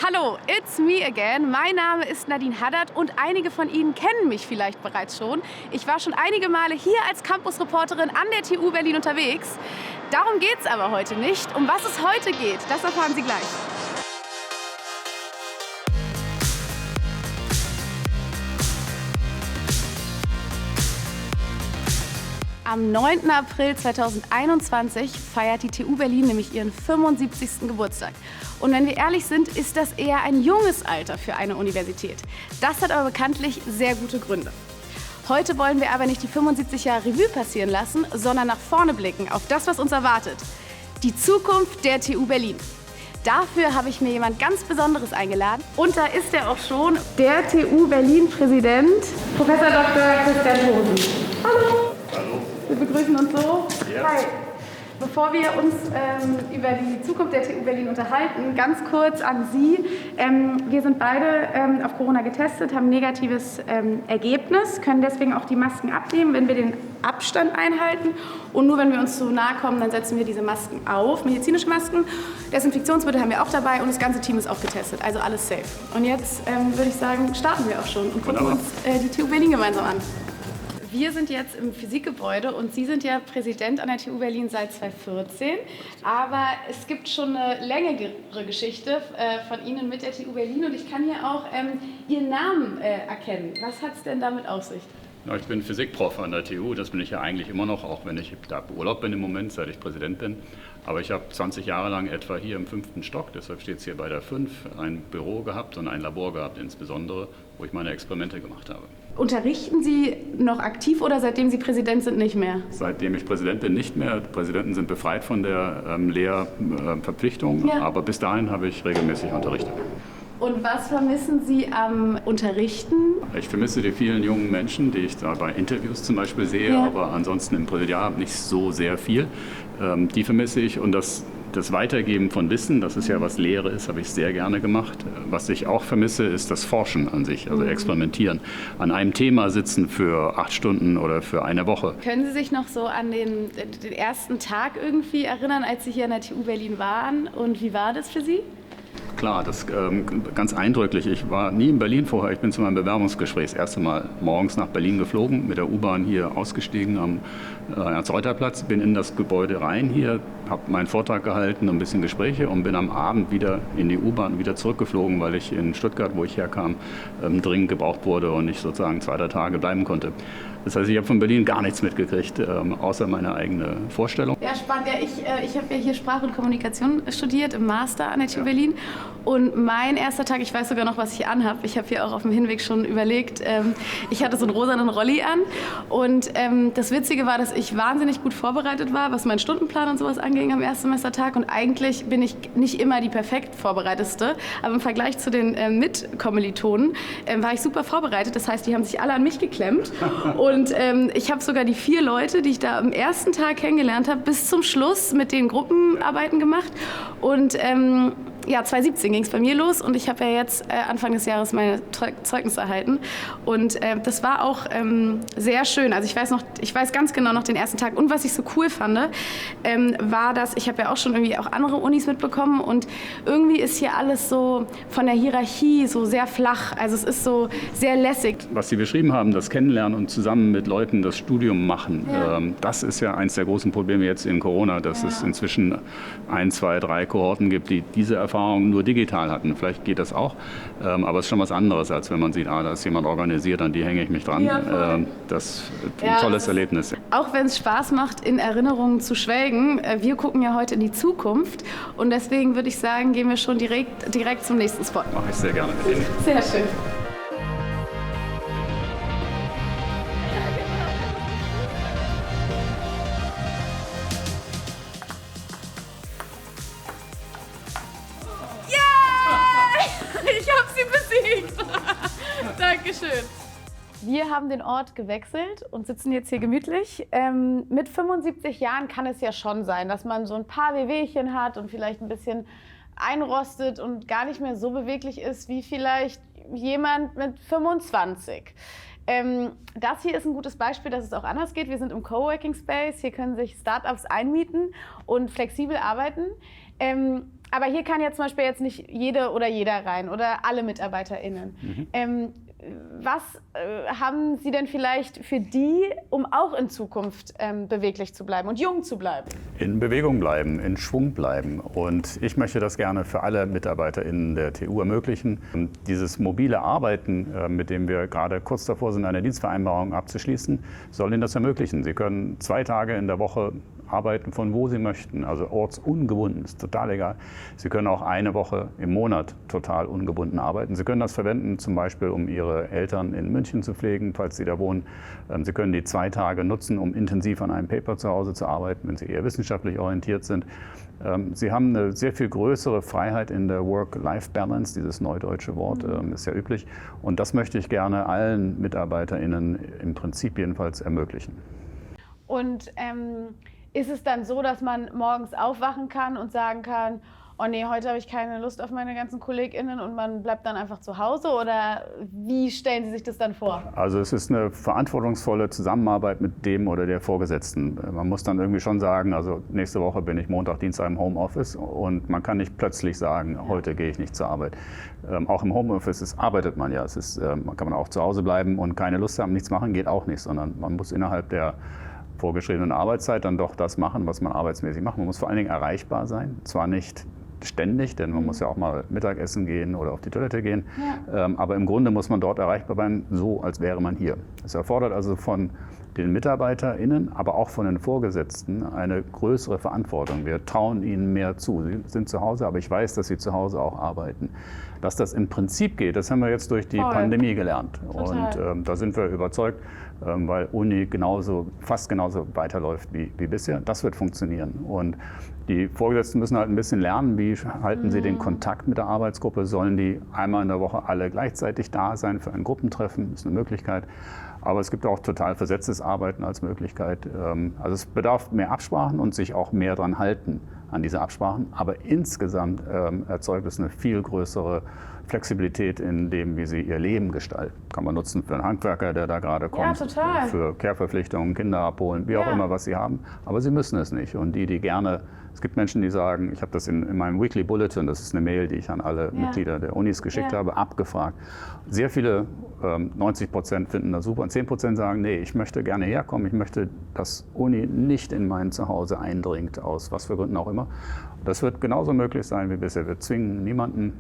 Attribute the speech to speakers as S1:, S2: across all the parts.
S1: Hallo, it's me again. Mein Name ist Nadine Haddad und einige von Ihnen kennen mich vielleicht bereits schon. Ich war schon einige Male hier als Campusreporterin an der TU Berlin unterwegs. Darum geht es aber heute nicht. Um was es heute geht, das erfahren Sie gleich. Am 9. April 2021 feiert die TU Berlin nämlich ihren 75. Geburtstag. Und wenn wir ehrlich sind, ist das eher ein junges Alter für eine Universität. Das hat aber bekanntlich sehr gute Gründe. Heute wollen wir aber nicht die 75 Jahre Revue passieren lassen, sondern nach vorne blicken auf das, was uns erwartet. Die Zukunft der TU Berlin. Dafür habe ich mir jemand ganz Besonderes eingeladen. Und da ist er auch schon, der TU Berlin-Präsident, Professor Dr. Christian Tosen. Hallo.
S2: Hallo.
S1: Wir begrüßen uns so.
S2: Ja.
S1: Hi. Bevor wir uns über die Zukunft der TU Berlin unterhalten, ganz kurz an Sie. Wir sind beide auf Corona getestet, haben ein negatives Ergebnis, können deswegen auch die Masken abnehmen, wenn wir den Abstand einhalten. Und nur wenn wir uns zu nahe kommen, dann setzen wir diese Masken auf, medizinische Masken. Desinfektionsmittel haben wir auch dabei und das ganze Team ist auch getestet, also alles safe. Und jetzt würde ich sagen, starten wir auch schon und gucken uns die TU Berlin gemeinsam an. Wir sind jetzt im Physikgebäude und Sie sind ja Präsident an der TU Berlin seit 2014. Aber es gibt schon eine längere Geschichte von Ihnen mit der TU Berlin und ich kann hier auch Ihren Namen erkennen. Was hat es denn damit auf sich?
S2: Ja, ich bin Physikprof an der TU, das bin ich ja eigentlich immer noch, auch wenn ich da beurlaubt bin im Moment, seit ich Präsident bin. Aber ich habe 20 Jahre lang etwa hier im 5. Stock, deshalb steht es hier bei der 5, ein Büro gehabt und ein Labor gehabt insbesondere, wo ich meine Experimente gemacht habe.
S1: Unterrichten Sie noch aktiv oder seitdem Sie Präsident sind nicht mehr?
S2: Seitdem ich Präsident bin, nicht mehr. Präsidenten sind befreit von der Lehrverpflichtung,
S1: Ja.
S2: Aber bis dahin habe ich regelmäßig unterrichtet.
S1: Und was vermissen Sie am Unterrichten?
S2: Ich vermisse die vielen jungen Menschen, die ich da bei Interviews zum Beispiel sehe,
S1: Ja.
S2: aber ansonsten im Präsidiat nicht so sehr viel. Die vermisse ich und das Weitergeben von Wissen, das ist ja was Lehre ist, habe ich sehr gerne gemacht. Was ich auch vermisse, ist das Forschen an sich, also Experimentieren. An einem Thema sitzen für 8 Stunden oder für eine Woche.
S1: Können Sie sich noch so an den ersten Tag irgendwie erinnern, als Sie hier an der TU Berlin waren? Und wie war das für Sie?
S2: Klar, das ganz eindrücklich. Ich war nie in Berlin vorher. Ich bin zu meinem Bewerbungsgespräch das erste Mal morgens nach Berlin geflogen, mit der U-Bahn hier ausgestiegen am Ernst-Reuter-Platz, bin in das Gebäude rein hier, habe meinen Vortrag gehalten, ein bisschen Gespräche und bin am Abend wieder in die U-Bahn wieder zurückgeflogen, weil ich in Stuttgart, wo ich herkam, dringend gebraucht wurde und nicht sozusagen 2, 3 Tage bleiben konnte. Das heißt, ich habe von Berlin gar nichts mitgekriegt, außer meine eigene Vorstellung.
S1: Ja, spannend. Ja, ich habe ja hier Sprach- und Kommunikation studiert im Master an der TU Berlin. Und mein erster Tag, ich weiß sogar noch, was ich anhabe. Ich habe hier auch auf dem Hinweg schon überlegt. Ich hatte so einen rosanen Rolli an. Und das Witzige war, dass ich wahnsinnig gut vorbereitet war, was meinen Stundenplan und sowas anging am Erstsemestertag. Und eigentlich bin ich nicht immer die perfekt Vorbereitetste. Aber im Vergleich zu den Mitkommilitonen war ich super vorbereitet. Das heißt, die haben sich alle an mich geklemmt. Und ich habe sogar die 4 Leute, die ich da am ersten Tag kennengelernt habe, bis zum Schluss mit den Gruppenarbeiten gemacht. Und ja, 2017 ging es bei mir los und ich habe ja jetzt Anfang des Jahres meine Zeugnisse erhalten. Und das war auch sehr schön. Also ich weiß ganz genau noch den ersten Tag. Und was ich so cool fand, war, dass ich habe ja auch schon irgendwie auch andere Unis mitbekommen und irgendwie ist hier alles so von der Hierarchie so sehr flach. Also es ist so sehr lässig.
S2: Was Sie beschrieben haben, das Kennenlernen und zusammen mit Leuten das Studium machen, das ist ja eins der großen Probleme jetzt in Corona, dass es inzwischen 1, 2, 3 Kohorten gibt, die diese Erfahrung nur digital hatten. Vielleicht geht das auch, aber es ist schon was anderes, als wenn man sieht, da ist jemand organisiert, an die hänge ich mich dran.
S1: Ja,
S2: das ist ein tolles Erlebnis.
S1: Auch wenn es Spaß macht, in Erinnerungen zu schwelgen, wir gucken ja heute in die Zukunft und deswegen würde ich sagen, gehen wir schon direkt zum nächsten Spot.
S2: Mache ich sehr gerne mit Ihnen.
S1: Sehr schön. Ich habe sie besiegt. Dankeschön. Wir haben den Ort gewechselt und sitzen jetzt hier gemütlich. Mit 75 Jahren kann es ja schon sein, dass man so ein paar Wehwehchen hat und vielleicht ein bisschen einrostet und gar nicht mehr so beweglich ist wie vielleicht jemand mit 25. Das hier ist ein gutes Beispiel, dass es auch anders geht. Wir sind im Coworking Space. Hier können sich Startups einmieten und flexibel arbeiten. Aber hier kann ja zum Beispiel jetzt nicht jede oder jeder rein oder alle MitarbeiterInnen. Was haben Sie denn vielleicht für die, um auch in Zukunft beweglich zu bleiben und jung zu bleiben?
S2: In Bewegung bleiben, in Schwung bleiben. Und ich möchte das gerne für alle MitarbeiterInnen der TU ermöglichen. Und dieses mobile Arbeiten, mit dem wir gerade kurz davor sind, eine Dienstvereinbarung abzuschließen, soll Ihnen das ermöglichen. Sie können 2 Tage in der Woche arbeiten, von wo Sie möchten, also ortsungebunden, ist total egal. Sie können auch eine Woche im Monat total ungebunden arbeiten. Sie können das verwenden, zum Beispiel, um Ihre Eltern in München zu pflegen, falls Sie da wohnen. Sie können die 2 Tage nutzen, um intensiv an einem Paper zu Hause zu arbeiten, wenn Sie eher wissenschaftlich orientiert sind. Sie haben eine sehr viel größere Freiheit in der Work-Life-Balance, dieses neudeutsche Wort ist ja üblich. Und das möchte ich gerne allen MitarbeiterInnen im Prinzip jedenfalls ermöglichen.
S1: Und ist es dann so, dass man morgens aufwachen kann und sagen kann, oh nee, heute habe ich keine Lust auf meine ganzen KollegInnen und man bleibt dann einfach zu Hause? Oder wie stellen Sie sich das dann vor?
S2: Also es ist eine verantwortungsvolle Zusammenarbeit mit dem oder der Vorgesetzten. Man muss dann irgendwie schon sagen, also nächste Woche bin ich Montag, Dienstag im Homeoffice und man kann nicht plötzlich sagen, heute gehe ich nicht zur Arbeit. Auch im Homeoffice arbeitet man ja. Man kann auch zu Hause bleiben und keine Lust haben, nichts machen, geht auch nicht, sondern man muss innerhalb der vorgeschriebenen Arbeitszeit dann doch das machen, was man arbeitsmäßig macht. Man muss vor allen Dingen erreichbar sein, zwar nicht ständig, denn man muss ja auch mal Mittagessen gehen oder auf die Toilette gehen, aber im Grunde muss man dort erreichbar sein, so als wäre man hier. Es erfordert also von den MitarbeiterInnen, aber auch von den Vorgesetzten eine größere Verantwortung. Wir trauen ihnen mehr zu. Sie sind zu Hause, aber ich weiß, dass sie zu Hause auch arbeiten. Dass das im Prinzip geht, das haben wir jetzt durch die Pandemie gelernt. Total. Und da sind wir überzeugt, weil Uni fast genauso weiterläuft wie bisher. Das wird funktionieren. Und die Vorgesetzten müssen halt ein bisschen lernen, wie halten sie den Kontakt mit der Arbeitsgruppe. Sollen die einmal in der Woche alle gleichzeitig da sein für ein Gruppentreffen? Das ist eine Möglichkeit. Aber es gibt auch total versetztes Arbeiten als Möglichkeit. Also es bedarf mehr Absprachen und sich auch mehr dran halten an diese Absprachen. Aber insgesamt erzeugt es eine viel größere Flexibilität in dem, wie sie ihr Leben gestalten. Kann man nutzen für einen Handwerker, der da gerade kommt, für Care-Verpflichtungen, Kinder abholen, wie auch immer, was sie haben. Aber sie müssen es nicht. Und die gerne, es gibt Menschen, die sagen, ich habe das in meinem Weekly Bulletin, das ist eine Mail, die ich an alle Mitglieder der Unis geschickt habe, abgefragt. Sehr viele, 90% finden das super und 10% sagen, nee, ich möchte gerne herkommen, ich möchte, dass Uni nicht in mein Zuhause eindringt, aus was für Gründen auch immer. Das wird genauso möglich sein wie bisher. Wir zwingen niemanden,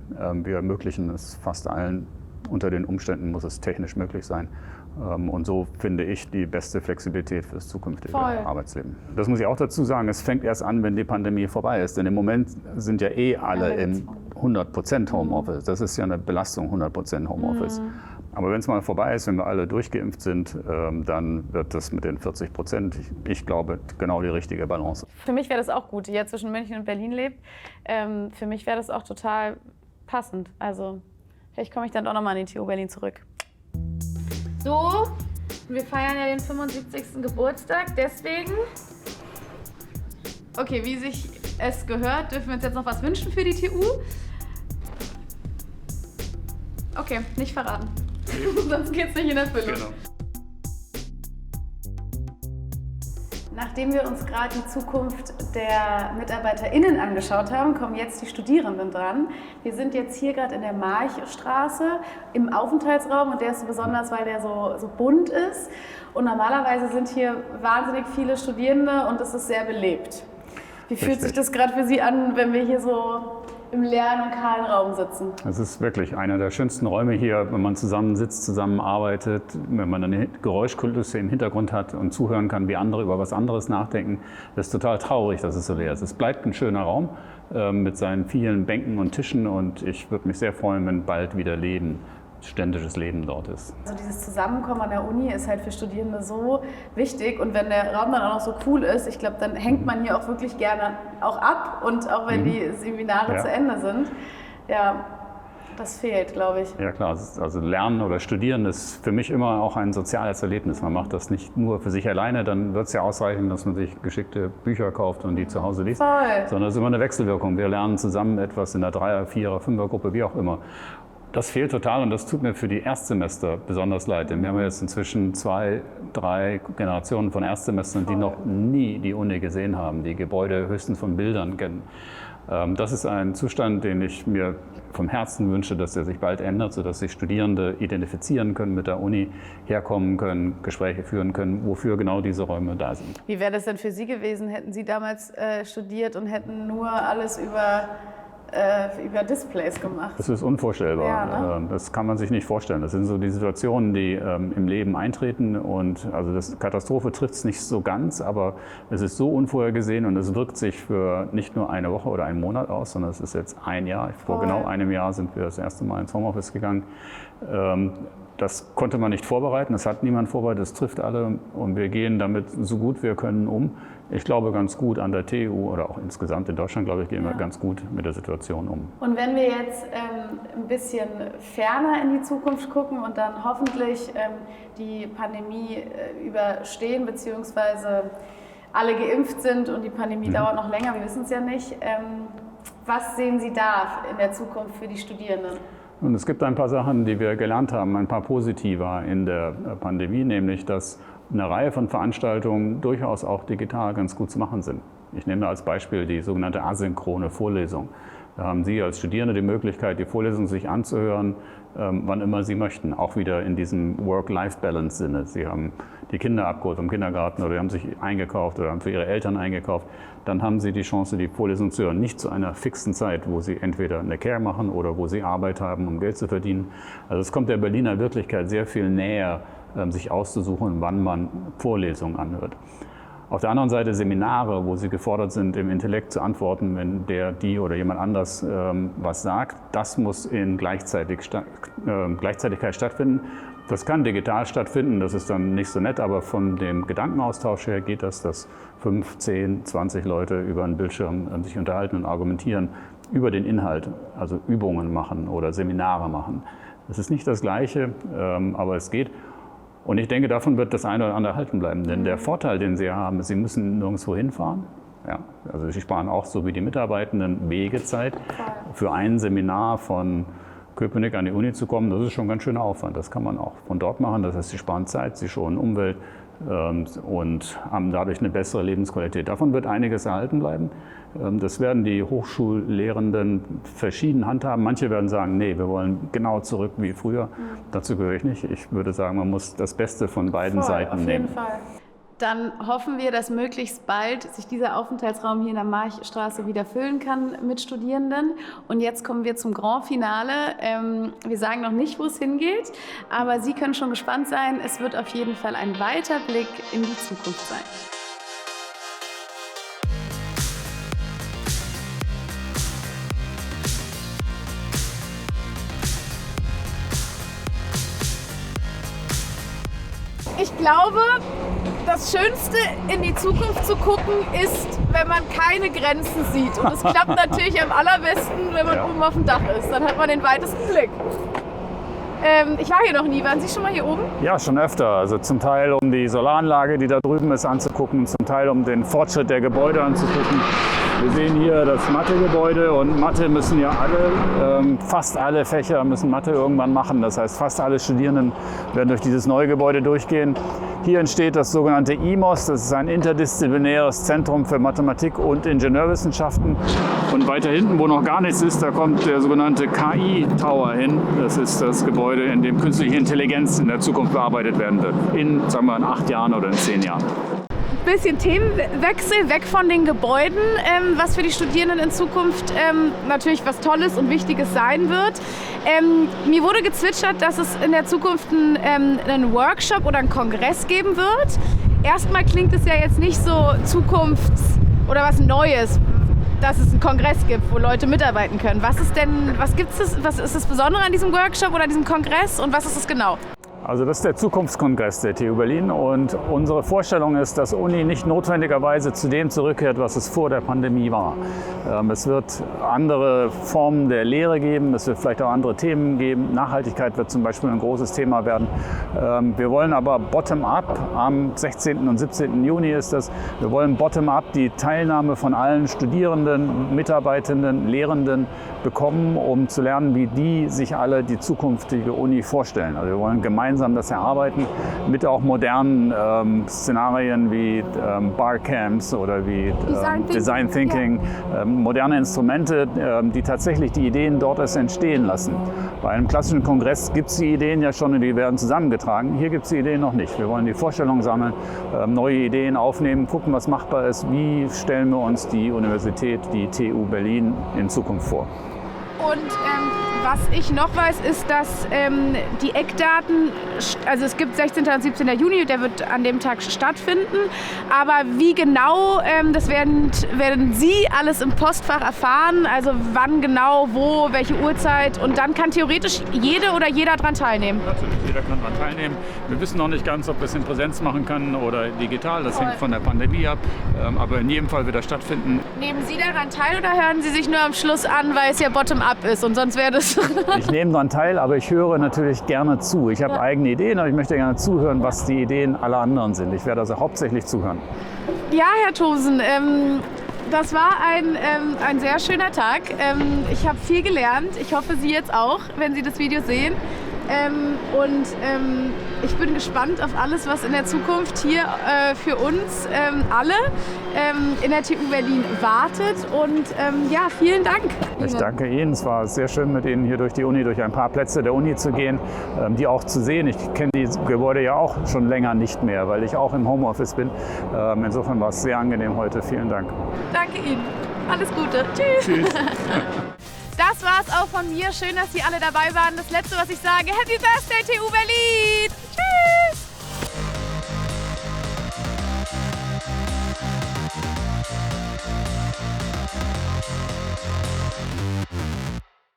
S2: wir ermöglichen es fast allen. Unter den Umständen muss es technisch möglich sein. Und so finde ich die beste Flexibilität für das zukünftige Arbeitsleben. Das muss ich auch dazu sagen, es fängt erst an, wenn die Pandemie vorbei ist. Denn im Moment sind ja alle im 100% Homeoffice. Das ist ja eine Belastung, 100% Homeoffice. Aber wenn es mal vorbei ist, wenn wir alle durchgeimpft sind, dann wird das mit den 40%, ich glaube, genau die richtige Balance.
S1: Für mich wäre das auch gut, die ja zwischen München und Berlin lebt. Für mich wäre das auch total passend. Also vielleicht komme ich dann doch nochmal in die TU Berlin zurück. So, wir feiern ja den 75. Geburtstag, deswegen, okay, wie sich es gehört, dürfen wir uns jetzt noch was wünschen für die TU. Okay, nicht verraten, sonst geht's nicht in Erfüllung. Genau. Nachdem wir uns gerade die Zukunft der MitarbeiterInnen angeschaut haben, kommen jetzt die Studierenden dran. Wir sind jetzt hier gerade in der Marchstraße im Aufenthaltsraum und der ist so besonders, weil der so bunt ist. Und normalerweise sind hier wahnsinnig viele Studierende und es ist sehr belebt. Wie fühlt sich das gerade für Sie an, wenn wir hier so im leeren und kahlen Raum sitzen? Es ist wirklich einer der schönsten Räume hier, wenn man zusammen sitzt, zusammenarbeitet, wenn man eine Geräuschkulisse im Hintergrund hat und zuhören kann, wie andere über was anderes nachdenken. Das ist total traurig, dass es so leer ist. Es bleibt ein schöner Raum mit seinen vielen Bänken und Tischen und ich würde mich sehr freuen, wenn bald wieder ständisches Leben dort ist. Also dieses Zusammenkommen an der Uni ist halt für Studierende so wichtig und wenn der Raum dann auch noch so cool ist, ich glaube, dann hängt man hier auch wirklich gerne auch ab und auch wenn die Seminare zu Ende sind, ja, das fehlt, glaube ich. Ja klar, also Lernen oder Studieren ist für mich immer auch ein soziales Erlebnis. Man macht das nicht nur für sich alleine, dann wird es ja ausreichen, dass man sich geschickte Bücher kauft und die zu Hause liest, sondern es ist immer eine Wechselwirkung. Wir lernen zusammen etwas in der 3er-, 4er-, 5er-Gruppe, wie auch immer. Das fehlt total und das tut mir für die Erstsemester besonders leid. Denn wir haben jetzt inzwischen 2, 3 Generationen von Erstsemestern, die noch nie die Uni gesehen haben, die Gebäude höchstens von Bildern kennen.
S2: Das ist ein Zustand, den ich mir vom Herzen wünsche, dass er sich bald ändert, sodass sich Studierende identifizieren können mit der Uni, herkommen können, Gespräche führen können, wofür genau diese Räume da sind.
S1: Wie wäre das denn für Sie gewesen? Hätten Sie damals studiert und hätten nur alles über Displays gemacht?
S2: Das ist unvorstellbar.
S1: Ja, ne?
S2: Das kann man sich nicht vorstellen. Das sind so die Situationen, die im Leben eintreten. Und also das Katastrophe trifft es nicht so ganz, aber es ist so unvorhergesehen und es wirkt sich für nicht nur eine Woche oder einen Monat aus, sondern es ist jetzt ein Jahr. Vor genau einem Jahr sind wir das erste Mal ins Homeoffice gegangen. Das konnte man nicht vorbereiten, das hat niemand vorbereitet, das trifft alle und wir gehen damit so gut wir können um. Ich glaube ganz gut an der TU oder auch insgesamt in Deutschland, glaube ich, gehen wir ganz gut mit der Situation um.
S1: Und wenn wir jetzt ein bisschen ferner in die Zukunft gucken und dann hoffentlich die Pandemie überstehen, beziehungsweise alle geimpft sind und die Pandemie dauert noch länger, wir wissen es ja nicht. Was sehen Sie da in der Zukunft für die Studierenden?
S2: Und es gibt ein paar Sachen, die wir gelernt haben, ein paar positiver in der Pandemie, nämlich dass eine Reihe von Veranstaltungen durchaus auch digital ganz gut zu machen sind. Ich nehme als Beispiel die sogenannte asynchrone Vorlesung. Da haben Sie als Studierende die Möglichkeit, die Vorlesung sich anzuhören, wann immer Sie möchten. Auch wieder in diesem Work-Life-Balance-Sinne. Sie haben die Kinder abgeholt vom Kindergarten oder haben sich eingekauft oder haben für Ihre Eltern eingekauft. Dann haben Sie die Chance, die Vorlesung zu hören. Nicht zu einer fixen Zeit, wo Sie entweder eine Care machen oder wo Sie Arbeit haben, um Geld zu verdienen. Also es kommt der Berliner Wirklichkeit sehr viel näher, sich auszusuchen, wann man Vorlesungen anhört. Auf der anderen Seite Seminare, wo Sie gefordert sind, im Intellekt zu antworten, wenn der, die oder jemand anders was sagt. Das muss in Gleichzeitigkeit stattfinden. Das kann digital stattfinden, das ist dann nicht so nett, aber von dem Gedankenaustausch her geht das, dass 5, 10, 20 Leute über einen Bildschirm sich unterhalten und argumentieren über den Inhalt, also Übungen machen oder Seminare machen. Das ist nicht das Gleiche, aber es geht. Und ich denke, davon wird das eine oder andere erhalten bleiben. Denn der Vorteil, den Sie haben, ist, Sie müssen nirgendwo hinfahren. Ja, also Sie sparen auch so wie die Mitarbeitenden Wegezeit. Für ein Seminar von Köpenick an die Uni zu kommen, das ist schon ein ganz schöner Aufwand. Das kann man auch von dort machen. Das heißt, Sie sparen Zeit, Sie schonen Umwelt und haben dadurch eine bessere Lebensqualität. Davon wird einiges erhalten bleiben. Das werden die Hochschullehrenden verschieden handhaben. Manche werden sagen, nee, wir wollen genau zurück wie früher. Dazu gehöre ich nicht. Ich würde sagen, man muss das Beste von beiden Seiten nehmen.
S1: Auf jeden Fall. Dann hoffen wir, dass möglichst bald sich dieser Aufenthaltsraum hier in der Marchstraße wieder füllen kann mit Studierenden. Und jetzt kommen wir zum Grand Finale. Wir sagen noch nicht, wo es hingeht, aber Sie können schon gespannt sein. Es wird auf jeden Fall ein weiter Blick in die Zukunft sein. Ich glaube, das Schönste in die Zukunft zu gucken ist, wenn man keine Grenzen sieht. Und das klappt natürlich am allerbesten, wenn man oben auf dem Dach ist. Dann hat man den weitesten Blick. Ich war hier noch nie. Waren Sie schon mal hier oben?
S2: Ja, schon öfter. Also zum Teil, um die Solaranlage, die da drüben ist, anzugucken. Zum Teil, um den Fortschritt der Gebäude anzugucken. Wir sehen hier das Mathe-Gebäude und Mathe müssen ja alle, fast alle Fächer müssen Mathe irgendwann machen. Das heißt, fast alle Studierenden werden durch dieses neue Gebäude durchgehen. Hier entsteht das sogenannte IMOS, das ist ein interdisziplinäres Zentrum für Mathematik und Ingenieurwissenschaften. Und weiter hinten, wo noch gar nichts ist, da kommt der sogenannte KI-Tower hin. Das ist das Gebäude, in dem künstliche Intelligenz in der Zukunft bearbeitet werden wird. Sagen wir in 8 Jahren oder in 10 Jahren.
S1: Bisschen Themenwechsel, weg von den Gebäuden, was für die Studierenden in Zukunft natürlich was Tolles und Wichtiges sein wird. Mir wurde gezwitschert, dass es in der Zukunft einen Workshop oder einen Kongress geben wird. Erstmal klingt es ja jetzt nicht so oder was Neues, dass es einen Kongress gibt, wo Leute mitarbeiten können. Was ist das Besondere an diesem Workshop oder diesem Kongress und was ist es genau?
S2: Also das ist der Zukunftskongress der TU Berlin und unsere Vorstellung ist, dass Uni nicht notwendigerweise zu dem zurückkehrt, was es vor der Pandemie war. Es wird andere Formen der Lehre geben, es wird vielleicht auch andere Themen geben. Nachhaltigkeit wird zum Beispiel ein großes Thema werden. Wir wollen aber bottom-up, am 16. und 17. Juni ist das, wir wollen bottom-up die Teilnahme von allen Studierenden, Mitarbeitenden, Lehrenden bekommen, um zu lernen, wie die sich alle die zukünftige Uni vorstellen. Also wir wollen gemeinsam das erarbeiten mit auch modernen Szenarien wie Barcamps oder wie Design Thinking,
S3: moderne Instrumente, die tatsächlich die Ideen dort erst entstehen lassen. Bei einem klassischen Kongress gibt es die Ideen ja schon und die werden zusammengetragen. Hier gibt es die Ideen noch nicht. Wir wollen die Vorstellungen sammeln, neue Ideen aufnehmen, gucken, was machbar ist, wie stellen wir uns die Universität, die TU Berlin in Zukunft vor.
S4: Und was ich noch weiß, ist, dass die Eckdaten, also es gibt 16. und 17. Juni, der wird an dem Tag stattfinden, aber wie genau, das werden Sie alles im Postfach erfahren, also wann genau, wo, welche Uhrzeit, und dann kann theoretisch jede oder jeder daran teilnehmen.
S2: Natürlich, jeder kann daran teilnehmen. Wir wissen noch nicht ganz, ob wir es in Präsenz machen können oder digital, das hängt von der Pandemie ab, aber in jedem Fall wird das stattfinden.
S4: Nehmen Sie daran teil oder hören Sie sich nur am Schluss an, weil es ja bottom-up ist und sonst wäre das...
S3: Ich nehme daran teil, aber ich höre natürlich gerne zu. Ich habe eigene Ideen, aber ich möchte gerne zuhören, was die Ideen aller anderen sind. Ich werde also hauptsächlich zuhören.
S4: Ja, Herr Thosen, das war ein sehr schöner Tag. Ich habe viel gelernt. Ich hoffe, Sie jetzt auch, wenn Sie das Video sehen. Ich bin gespannt auf alles, was in der Zukunft hier für uns alle in der TU Berlin wartet. Und ja, vielen Dank.
S3: Ich danke Ihnen. Es war sehr schön, mit Ihnen hier durch die Uni, durch ein paar Plätze der Uni zu gehen, die auch zu sehen. Ich kenne die Gebäude ja auch schon länger nicht mehr, weil ich auch im Homeoffice bin. Insofern war es sehr angenehm heute. Vielen Dank.
S4: Danke Ihnen. Alles Gute. Tschüss.
S2: Tschüss.
S4: Das war's auch von mir. Schön, dass Sie alle dabei waren. Das Letzte, was ich sage, Happy Birthday TU Berlin!